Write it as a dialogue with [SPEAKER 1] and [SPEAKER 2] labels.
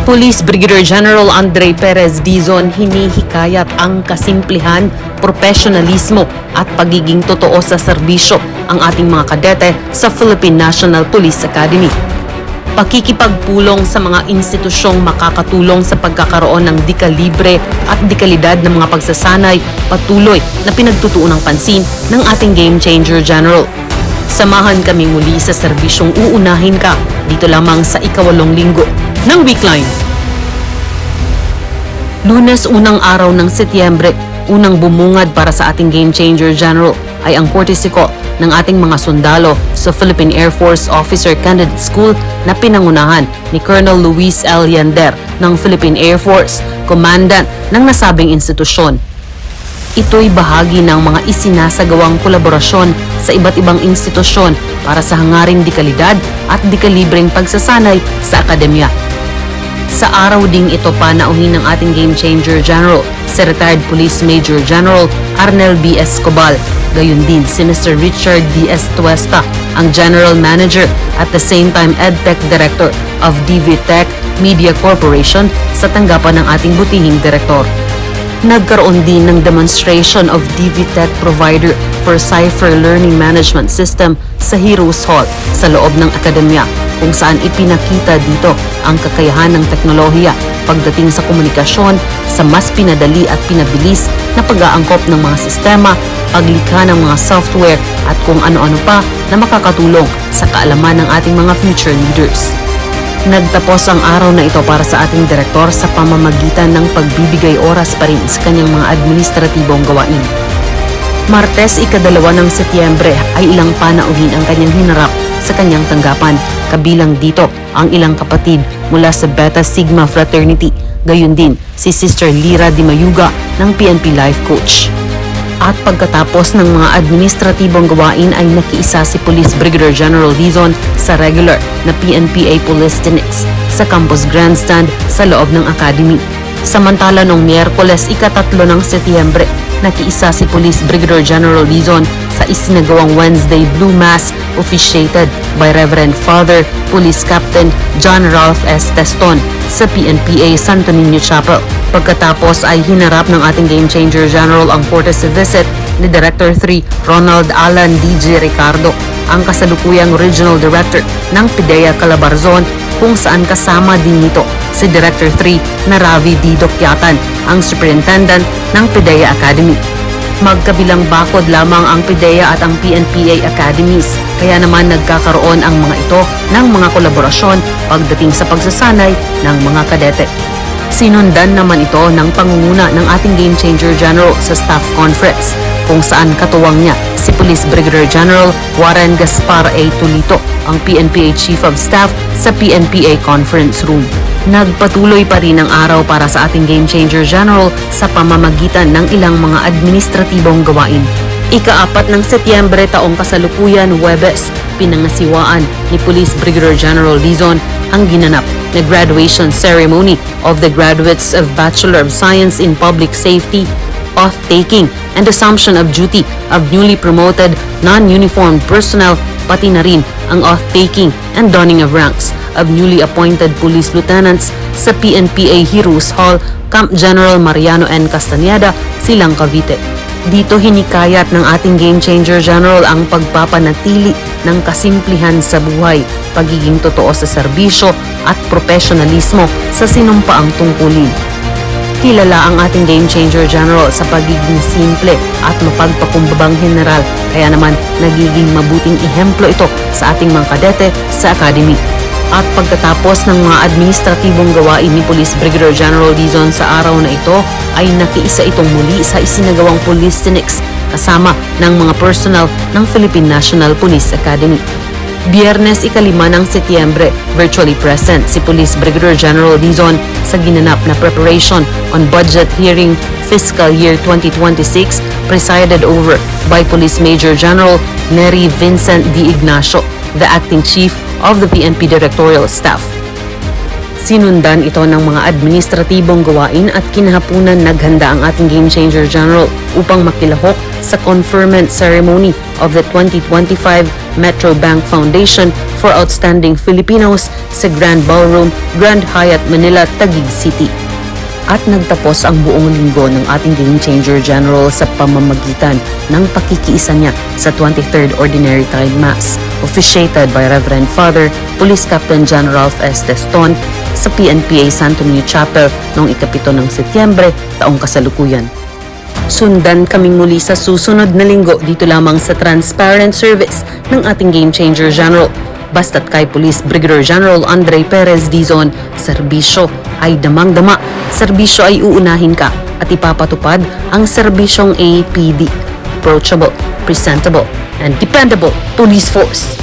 [SPEAKER 1] Police Brigadier General Andre Perez Dizon hinihikayat ang kasimplihan, profesionalismo at pagiging totoo sa serbisyo ang ating mga kadete sa Philippine National Police Academy. Pakikipagpulong sa mga institusyong makakatulong sa pagkakaroon ng dekalibre at dekalidad ng mga pagsasanay patuloy na pinagtutuon ng pansin ng ating Game Changer General. Samahan kami muli sa serbisyong uunahin ka dito lamang sa ika-8 linggo ng Weekline. Lunes, unang araw ng Setyembre, unang bumungad para sa ating Game Changer General ay ang kortesiko ng ating mga sundalo sa Philippine Air Force Officer Candidate School na pinangunahan ni Colonel Luis L. Yander ng Philippine Air Force, Commandant ng nasabing institusyon. Ito'y bahagi ng mga isinasagawang kolaborasyon sa iba't ibang institusyon para sa hangaring dekalidad at dekalibreng pagsasanay sa akademya. Sa araw ding ito panauhin ng ating Game Changer General, si Retired Police Major General Arnel B. Escobal, gayon din si Mr. Richard D. Estuesta, ang General Manager at the same time EdTech Director of DVTech Media Corporation sa tanggapan ng ating butihing direktor. Nagkaroon din ng demonstration of DVTech Provider for Cypher Learning Management System sa Heroes Hall sa loob ng akademya, kung saan ipinakita dito ang kakayahan ng teknolohiya pagdating sa komunikasyon sa mas pinadali at pinabilis na pag-aangkop ng mga sistema, paglikha ng mga software at kung ano-ano pa na makakatulong sa kaalaman ng ating mga future leaders. Nagtapos ang araw na ito para sa ating direktor sa pamamagitan ng pagbibigay oras pa rin sa kanyang mga administratibong gawain. Martes, ika-2 ng Setyembre ay ilang panauhin ang kanyang hinarap sa kanyang tanggapan, kabilang dito ang ilang kapatid mula sa Beta Sigma Fraternity, gayon din si Sister Lira Di Mayuga ng PNP Life Coach. At pagkatapos ng mga administratibong gawain ay nakiisa si Police Brigadier General Dizon sa regular na PNPA Police Clinics sa Campus Grandstand sa loob ng Academy. Samantala noong Miyerkules, ika-3 ng Setyembre, nakiisa si Police Brigadier General Dizon sa isinagawang Wednesday Blue Mass officiated by Reverend Father Police Captain John Ralph S. Teston sa PNPA Santo Niño Chapel. Pagkatapos ay hinarap ng ating Game Changer General ang courtesy visit ni Director 3 Ronald Alan D.J. Ricardo, ang kasalukuyang Regional Director ng PIDEA Calabarzon, kung saan kasama din nito si Director 3 na Ravi D. Dokyatan, ang Superintendent ng PIDEA Academy. Magkabilang bakod lamang ang PIDEA at ang PNPA Academies, kaya naman nagkakaroon ang mga ito ng mga kolaborasyon pagdating sa pagsasanay ng mga kadete. Sinundan naman ito ng pangunguna ng ating Game Changer General sa Staff Conference, kung saan katuwang niya si Police Brigadier General Warren Gaspar A. Tulito, ang PNPA Chief of Staff sa PNPA Conference Room. Nagpatuloy pa rin ang araw para sa ating Game Changer General sa pamamagitan ng ilang mga administratibong gawain. Ika-4 ng Setyembre taong kasalukuyan, Huwebes, pinangasiwaan ni Police Brigadier General Dizon ang ginanap na graduation ceremony of the graduates of Bachelor of Science in Public Safety, oath-taking, and assumption of duty of newly promoted non-uniformed personnel, pati na rin ang oath-taking and donning of ranks of newly appointed police lieutenants sa PNPA Heroes Hall, Camp General Mariano N. Castañeda, Silang, Cavite. Dito hinikayat ng ating Game Changer General ang pagpapanatili ng kasimplihan sa buhay, pagiging totoo sa serbisyo at profesionalismo sa sinumpaang tungkulin. Kilala ang ating Game Changer General sa pagiging simple at mapagpakumbabang general, kaya naman nagiging mabuting ehemplo ito sa ating mga kadete sa Academy. At pagkatapos ng mga administratibong gawain ni Police Brigadier General Dizon sa araw na ito, ay nakiisa itong muli sa isinagawang police clinics kasama ng mga personnel ng Philippine National Police Academy. Biyernes, ika-5 ng Setyembre, virtually present si Police Brigadier General Dizon sa ginanap na preparation on budget hearing fiscal year 2026 presided over by Police Major General Nery Vincent D. Ignacio, the Acting Chief of the PNP Directorial Staff. Sinundan ito ng mga administratibong gawain at kinahapunan naghanda ang ating Game Changer General upang makilahok sa conferment ceremony of the 2025 Metro Bank Foundation for Outstanding Filipinos sa Grand Ballroom, Grand Hyatt Manila, Taguig City. At nagtapos ang buong linggo ng ating Game Changer General sa pamamagitan ng pakikiisa niya sa 23rd Ordinary Tide Mass, officiated by Reverend Father Police Captain John Ralph S. Teston sa PNPA Santo Niño Chapel noong 7 ng Setyembre taong kasalukuyan. Sundan kaming muli sa susunod na linggo dito lamang sa transparent service ng ating Game Changer General. Basta't kay Police Brigadier General Andre Perez Dizon, serbisyo ay damang-dama. Serbisyo ay uunahin ka at ipapatupad ang serbisyong APD. Approachable, presentable, and dependable police force.